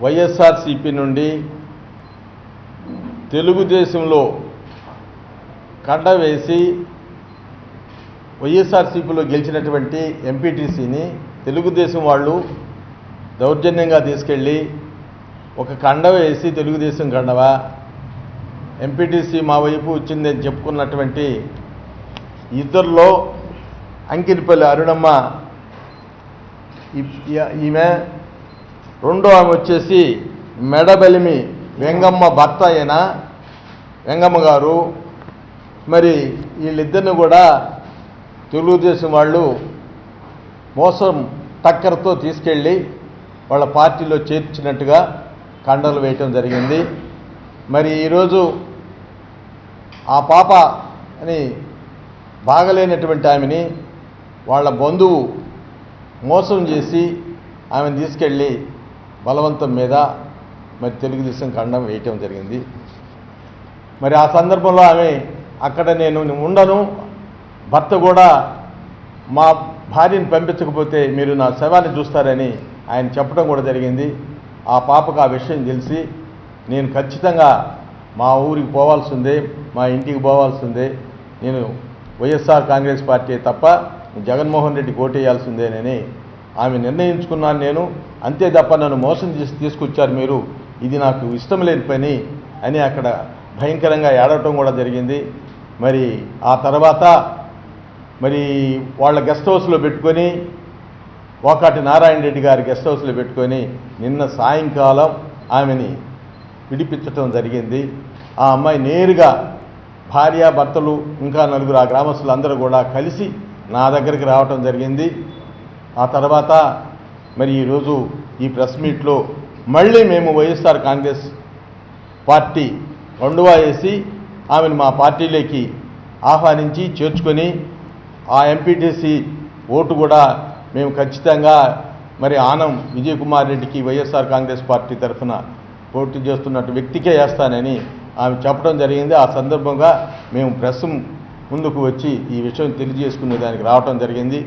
వైఎస్ఆర్సీపీ నుండి తెలుగుదేశంలో కండ వేసి వైఎస్ఆర్సీపీలో గెలిచినటువంటి ఎంపీటీసీని తెలుగుదేశం వాళ్ళు దౌర్జన్యంగా తీసుకెళ్ళి ఒక కండ వేసి తెలుగుదేశం కండవ ఎంపీటీసీ మా వైపు వచ్చిందని చెప్పుకున్నటువంటి ఇద్దరిలో అంకినిపల్లి అరుణమ్మ ఈమె, రెండో ఆమె వచ్చేసి మెడబలిమి వెంగమ్మ భర్త అయిన వెంగమ్మ గారు. మరి వీళ్ళిద్దరిని కూడా తెలుగుదేశం వాళ్ళు మోసం టక్కర్తో తీసుకెళ్ళి వాళ్ళ పార్టీలో చేర్చినట్టుగా కండలు వేయటం జరిగింది. మరి ఈరోజు ఆ పాప అని బాగలేనటువంటి ఆమెని వాళ్ళ బంధువు మోసం చేసి ఆమెను తీసుకెళ్ళి బలవంతం మీద మరి తెలుగుదేశం కండం వేయటం జరిగింది. మరి ఆ సందర్భంలో ఆమె అక్కడ నేను ఉండను, భర్త కూడా మా భార్యను పంపించకపోతే మీరు నా శవాన్ని చూస్తారని ఆయన చెప్పడం కూడా జరిగింది. ఆ పాపకు ఆ విషయం తెలిసి నేను ఖచ్చితంగా మా ఊరికి పోవాల్సిందే, మా ఇంటికి పోవాల్సిందే, నేను వైఎస్ఆర్ కాంగ్రెస్ పార్టీ తప్ప జగన్మోహన్ రెడ్డికి ఓటేయాల్సిందేనని ఆమె నిర్ణయించుకున్నాను నేను. అంతే తప్ప నన్ను మోసం చేసి తీసుకొచ్చారు మీరు, ఇది నాకు ఇష్టం లేని పని అని అక్కడ భయంకరంగా ఏడవటం కూడా జరిగింది. మరి ఆ తర్వాత మరి వాళ్ళ గెస్ట్ హౌస్లో పెట్టుకొని, వాకాటి నారాయణ రెడ్డి గారి గెస్ట్ హౌస్లో పెట్టుకొని నిన్న సాయంకాలం ఆమెని విడిపించటం జరిగింది. ఆ అమ్మాయి నేరుగా భార్య భర్తలు ఇంకా నలుగురు ఆ గ్రామస్తులు అందరూ కూడా కలిసి నా దగ్గరికి రావటం జరిగింది. ఆ తర్వాత మరి ఈరోజు ఈ ప్రెస్ మీట్లో మళ్ళీ మేము వైఎస్ఆర్ కాంగ్రెస్ పార్టీ కండువా వేసి ఆమెను మా పార్టీలోకి ఆహ్వానించి చేర్చుకొని ఆ ఎంపీటీసీ ఓటు కూడా మేము ఖచ్చితంగా మరి ఆనం విజయ్ కుమార్ రెడ్డికి వైఎస్ఆర్ కాంగ్రెస్ పార్టీ తరఫున పోటీ చేస్తున్నట్టు వ్యక్తికే వేస్తానని ఆమె చెప్పడం జరిగింది. ఆ సందర్భంగా మేము ప్రెస్ ముందుకు వచ్చి ఈ విషయం తెలియజేసుకునే దానికి రావటం జరిగింది.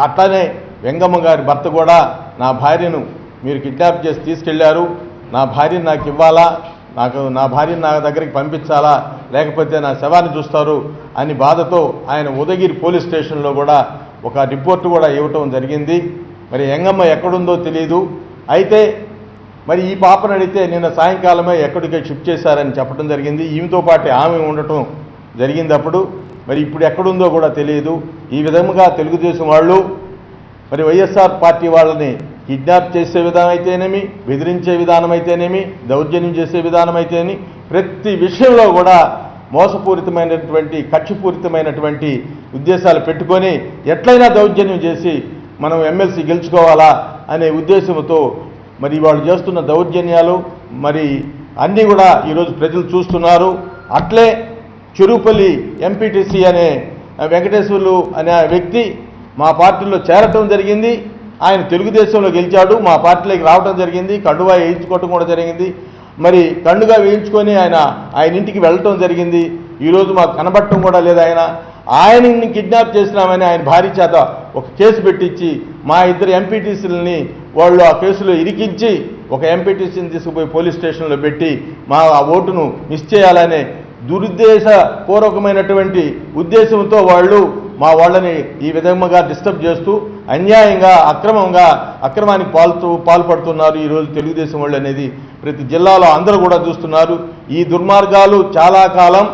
అట్లానే వెంగమ్మ గారి భర్త కూడా నా భార్యను మీరు కిడ్నాప్ చేసి తీసుకెళ్లారు, నా భార్యను నాకు ఇవ్వాలా, నా భార్యను నా దగ్గరికి పంపించాలా, లేకపోతే నా శవాన్ని చూస్తారు అని బాధతో ఆయన ఉదయగిరి పోలీస్ స్టేషన్లో కూడా ఒక రిపోర్టు కూడా ఇవ్వటం జరిగింది. మరి వెంగమ్మ ఎక్కడుందో తెలియదు. అయితే మరి ఈ పాపను అడిగితే నిన్న సాయంకాలమే ఎక్కడికి షిఫ్ట్ చేశారని చెప్పడం జరిగింది. ఈమెతో పాటు ఆమె ఉండటం జరిగింది. అప్పుడు మరి ఇప్పుడు ఎక్కడుందో కూడా తెలియదు. ఈ విధముగా తెలుగుదేశం వాళ్ళు మరి వైఎస్ఆర్ పార్టీ వాళ్ళని కిడ్నాప్ చేసే విధానం అయితేనేమి, బెదిరించే విధానం అయితేనేమి, దౌర్జన్యం చేసే విధానం అయితేనేమి, ప్రతి విషయంలో కూడా మోసపూరితమైనటువంటి కక్షపూరితమైనటువంటి ఉద్దేశాలు పెట్టుకొని ఎట్లయినా దౌర్జన్యం చేసి మనం ఎమ్మెల్సీ గెలుచుకోవాలా అనే ఉద్దేశంతో మరి వాళ్ళు చేస్తున్న దౌర్జన్యాలు మరి అన్నీ కూడా ఈరోజు ప్రజలు చూస్తున్నారు. అట్లే చెరుపల్లి ఎంపీటీసీ అనే వెంకటేశ్వర్లు అనే వ్యక్తి మా పార్టీలో చేరటం జరిగింది. ఆయన తెలుగుదేశంలో గెలిచాడు, మా పార్టీలోకి రావడం జరిగింది, కండువా వేయించుకోవటం కూడా జరిగింది. మరి కండుగా వేయించుకొని ఆయన ఇంటికి వెళ్ళటం జరిగింది. ఈరోజు మాకు కనబడటం కూడా లేదు. ఆయనని కిడ్నాప్ చేసినామని ఆయన భార్య చేత ఒక కేసు పెట్టించి మా ఇద్దరు ఎంపీటీసీలని వాళ్ళు ఆ కేసులో ఇరికించి ఒక ఎంపీటీసీని తీసుకుపోయి పోలీస్ స్టేషన్లో పెట్టి మా ఆ ఓటును మిస్ చేయాలనే దురుద్దేశపూర్వకమైనటువంటి ఉద్దేశంతో వాళ్ళు మా వాళ్ళని ఈ విధంగా డిస్టర్బ్ చేస్తూ అన్యాయంగా అక్రమానికి పాల్పడుతున్నారు ఈరోజు తెలుగుదేశం వాళ్ళు అనేది ప్రతి జిల్లాలో అందరూ కూడా చూస్తున్నారు. ఈ దుర్మార్గాలు చాలా కాలం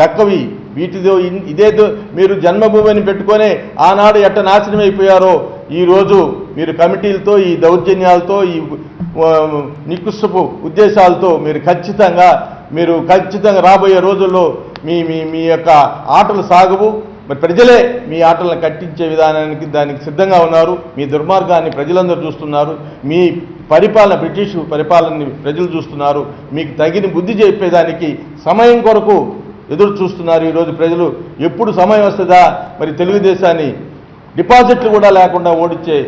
దక్కవి. వీటితో ఇదేదో మీరు జన్మభూమిని పెట్టుకొని ఆనాడు ఎట్ట నాశనం అయిపోయారో ఈరోజు మీరు కమిటీలతో ఈ దౌర్జన్యాలతో ఈ నికృష్టపు ఉద్దేశాలతో మీరు ఖచ్చితంగా రాబోయే రోజుల్లో మీ యొక్క ఆటలు సాగవు. మరి ప్రజలే మీ ఆటలను కట్టించే దానికి సిద్ధంగా ఉన్నారు. మీ దుర్మార్గాన్ని ప్రజలందరూ చూస్తున్నారు. మీ పరిపాలన బ్రిటిష్ పరిపాలనని ప్రజలు చూస్తున్నారు. మీకు తగిన బుద్ధి చెప్పేదానికి సమయం కొరకు ఎదురు చూస్తున్నారు ఈరోజు ప్రజలు. ఎప్పుడు సమయం వస్తుందా మరి తెలుగుదేశాన్ని డిపాజిట్లు కూడా లేకుండా ఓడించే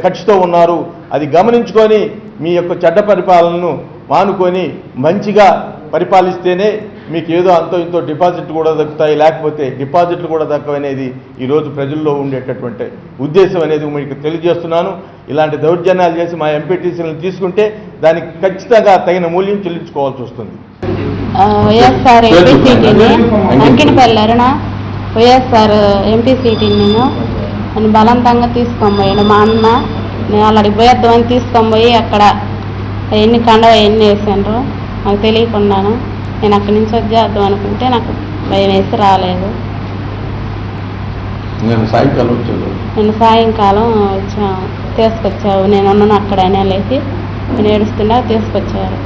కక్షతో ఉన్నారు. అది గమనించుకొని మీ యొక్క చెడ్డ పరిపాలనను మానుకొని మంచిగా పరిపాలిస్తేనే మీకు ఏదో అంతో ఇంతో డిపాజిట్లు కూడా దక్కుతాయి, లేకపోతే డిపాజిట్లు కూడా దక్కవనేది ఈరోజు ప్రజల్లో ఉండేటటువంటి ఉద్దేశం అనేది మీకు తెలియజేస్తున్నాను. ఇలాంటి దౌర్జన్యాలు చేసి మా ఎంపీటీసీలను తీసుకుంటే దానికి ఖచ్చితంగా తగిన మూల్యం చెల్లించుకోవాల్సి వస్తుంది. వైఎస్ఆర్ ఎంపీ సీటీని అంకినపల్లి అరుణ వైఎస్ఆర్ ఎంపీ సీటీని నేను బలవంతంగా తీసుకొని పోయాను. మా అన్న నేను అక్కడికి పోయేద్దామని తీసుకొని పోయి అక్కడ ఎన్ని కండవ ఎన్ని వేసాను నాకు తెలియకుండాను. నేను అక్కడి నుంచి వచ్చేద్దాం అనుకుంటే నాకు భయం వేసి రాలేదు. నేను సాయంకాలం వచ్చాను, తీసుకొచ్చావు. నేను ఉన్నాను అక్కడైనా లేచి నేను ఏడుస్తుండా తీసుకొచ్చారు.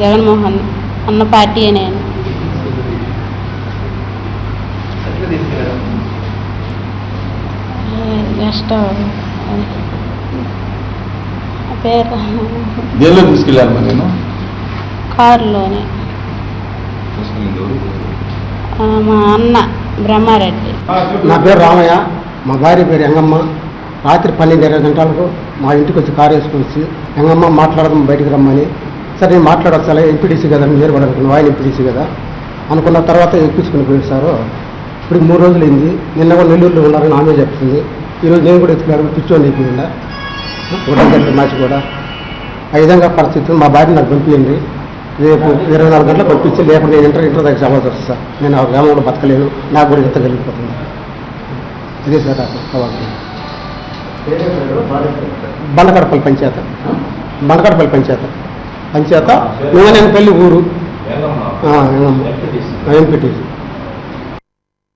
జగన్మోహన్ అన్న పార్టీ నేను నెక్స్ట్ పేరు దేనిలో తీసుకెళ్ళాను నేను కారులోనే. మా అన్న బ్రహ్మారెడ్డి. నా పేరు రామయ్య, మా భార్య పేరు ఎంగమ్మ. రాత్రి 12:20 గంటలకు మా ఇంటికి వచ్చి కారు వేసుకొని వచ్చి ఎంగమ్మ మాట్లాడదాం బయటికి రమ్మని. సరే నేను మాట్లాడచ్చు అలా ఎంపీటీసీ కదా మీరు కూడా అనుకున్నాను, ఆయన ఎంపీటీసీ కదా అనుకున్న తర్వాత ఎక్కించుకుని పోయిస్తారు. ఇప్పుడు 3 రోజులు అయింది. నిన్న కూడా నెల్లూరులో ఉన్నారని ఆమె చెప్తుంది. ఈరోజు నేను కూడా ఎత్తుకున్నాను కూర్చొని అయిపోయిందా ఒకటి మ్యాచ్ కూడా. ఆ విధంగా పరిస్థితులు మా భార్య నాకు పంపించండి. రేపు 24 గంటలకు పంపించి లేకుండా నేను ఇంటర్ దగ్గర సమాధానం వస్తాను. నేను ఆ గ్రామంలో బతకలేను, నాకు కూడా ఇంత కలిగిపోతుంది. ఇదే సార్ కావాలి. బండకడపల్లి పంచాయత, బండకడపల్లి పంచాయత నూనెపల్లి ఊరు ఎంపీటీసీ.